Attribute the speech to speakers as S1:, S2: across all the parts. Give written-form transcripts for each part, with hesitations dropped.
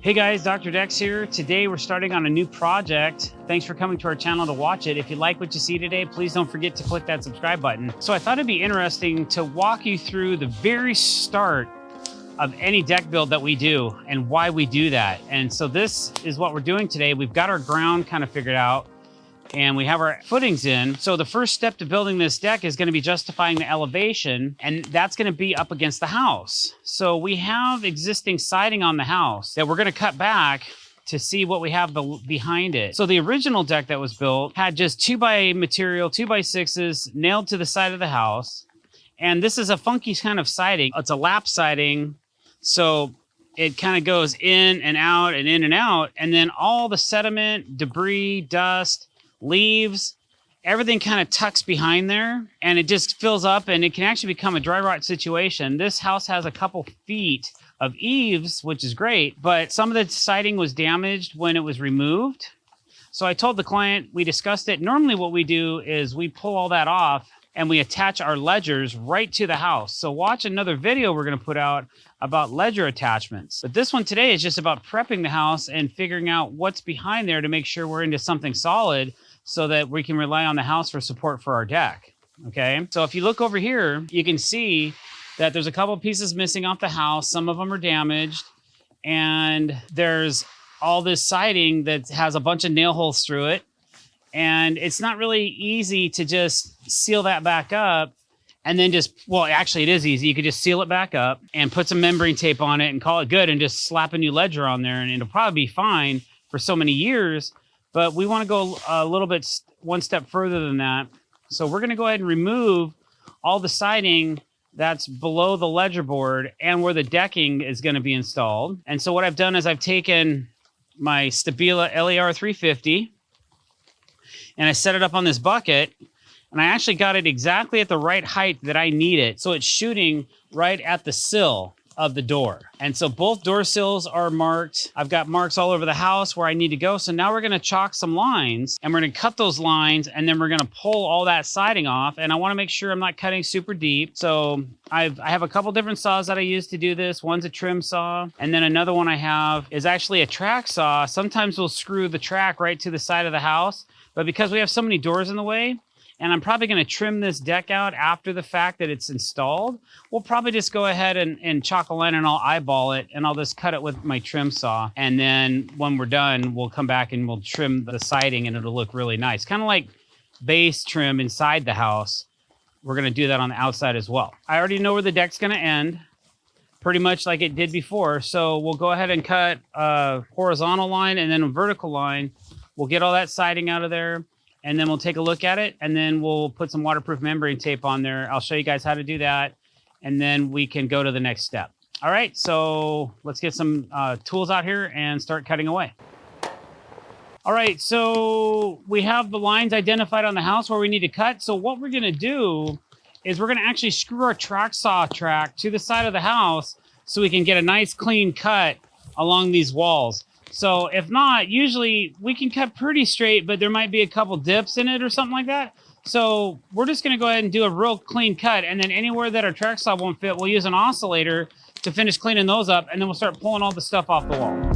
S1: Hey guys, Dr. Dex here. Today we're starting on a new project. Thanks for coming to our channel to watch it. If you like what you see today, please don't forget to click that subscribe button. So I thought it'd be interesting to walk you through the very start of any deck build that we do and why we do that. And so this is what we're doing today. We've got our ground kind of figured out and we have our footings in. So the first step to building this deck is going to be justifying the elevation, and that's going to be up against the house. So we have existing siding on the house that we're going to cut back to see what we have behind it. So the original deck that was built had just 2x material, 2x6s nailed to the side of the house. And this is a funky kind of siding. It's a lap siding. So it kind of goes in and out and in and out. And then all the sediment, debris, dust, leaves, everything kind of tucks behind there and it just fills up and it can actually become a dry rot situation. This house has a couple feet of eaves, which is great, but some of the siding was damaged when it was removed. So I told the client, we discussed it. Normally what we do is we pull all that off and we attach our ledgers right to the house. So watch another video we're going to put out about ledger attachments. But this one today is just about prepping the house and figuring out what's behind there to make sure we're into something solid so that we can rely on the house for support for our deck. Okay, so if you look over here, you can see that there's a couple pieces missing off the house. Some of them are damaged, and there's all this siding that has a bunch of nail holes through it. And it's not really easy to just seal that back up and then just, well, actually it is easy. You could just seal it back up and put some membrane tape on it and call it good and just slap a new ledger on there and it'll probably be fine for so many years. But we want to go a little bit, one step further than that. So we're going to go ahead and remove all the siding that's below the ledger board and where the decking is going to be installed. And so what I've done is I've taken my Stabila LER 350 and I set it up on this bucket, and I actually got it exactly at the right height that I need it. So it's shooting right at the sill of the door. And so both door sills are marked. I've got marks all over the house where I need to go. So now we're going to chalk some lines and we're going to cut those lines and then we're going to pull all that siding off. And I want to make sure I'm not cutting super deep. So I have a couple different saws that I use to do this. One's a trim saw. And then another one I have is actually a track saw. Sometimes we'll screw the track right to the side of the house. But because we have so many doors in the way, and I'm probably going to trim this deck out after the fact that it's installed, we'll probably just go ahead and chalk a line and I'll eyeball it and I'll just cut it with my trim saw. And then when we're done, we'll come back and we'll trim the siding and it'll look really nice. Kind of like base trim inside the house. We're going to do that on the outside as well. I already know where the deck's going to end, pretty much like it did before. So we'll go ahead and cut a horizontal line and then a vertical line. We'll get all that siding out of there. And then we'll take a look at it and then we'll put some waterproof membrane tape on there. I'll show you guys how to do that. And then we can go to the next step. All right, so let's get some tools out here and start cutting away. All right, so we have the lines identified on the house where we need to cut. So what we're gonna do is we're gonna actually screw our track saw track to the side of the house so we can get a nice clean cut along these walls. So if not, usually we can cut pretty straight, but there might be a couple dips in it or something like that. So we're just gonna go ahead and do a real clean cut. And then anywhere that our track saw won't fit, we'll use an oscillator to finish cleaning those up. And then we'll start pulling all the stuff off the wall.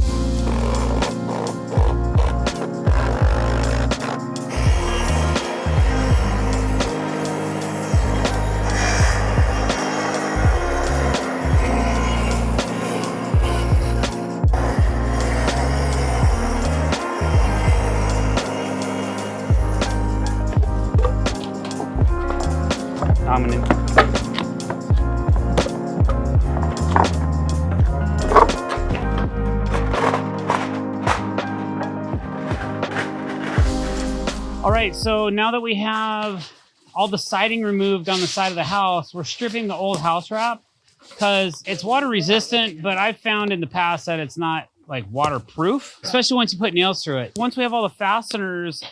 S1: All right, so now that we have all the siding removed on the side of the house, we're stripping the old house wrap because it's water resistant, but I've found in the past that it's not like waterproof, especially once you put nails through it. Once we have all the fasteners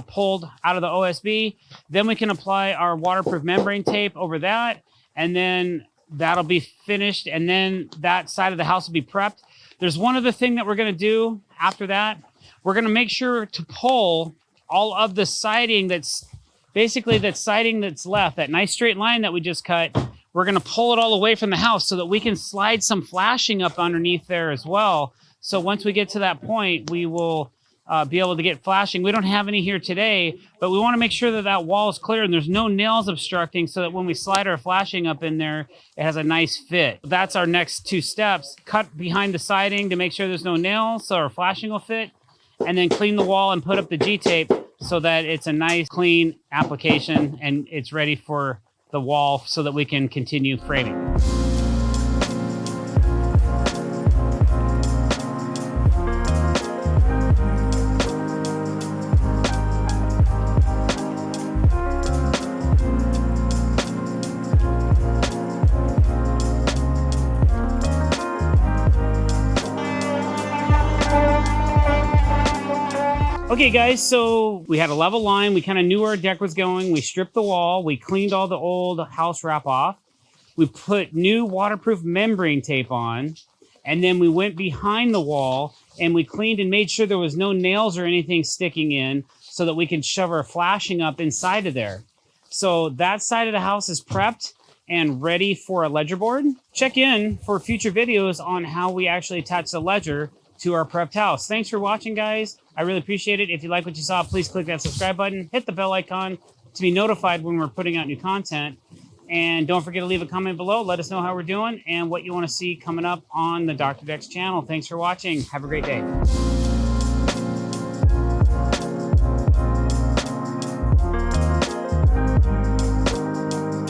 S1: pulled out of the OSB, then we can apply our waterproof membrane tape over that, and then that'll be finished, and then that side of the house will be prepped. There's one other thing that we're gonna do after that. We're gonna make sure to pull all of the siding that's basically that siding that's left, that nice straight line that we just cut. We're gonna pull it all away from the house so that we can slide some flashing up underneath there as well, So once we get to that point, we will be able to get flashing. We don't have any here today, but we want to make sure that that wall is clear and there's no nails obstructing, so that when we slide our flashing up in there, it has a nice fit. That's our next 2 steps. Cut behind the siding to make sure there's no nails so our flashing will fit, and then clean the wall and put up the G-tape so that it's a nice clean application and it's ready for the wall so that we can continue framing. Okay guys, so we had a level line. We kind of knew where our deck was going. We stripped the wall. We cleaned all the old house wrap off. We put new waterproof membrane tape on. And then we went behind the wall and we cleaned and made sure there was no nails or anything sticking in so that we can shove our flashing up inside of there. So that side of the house is prepped and ready for a ledger board. Check in for future videos on how we actually attach the ledger to our prepped house. Thanks for watching, guys. I really appreciate it. If you like what you saw, please click that subscribe button, hit the bell icon to be notified when we're putting out new content. And don't forget to leave a comment below. Let us know how we're doing and what you want to see coming up on the Dr. Decks channel. Thanks for watching. Have a great day.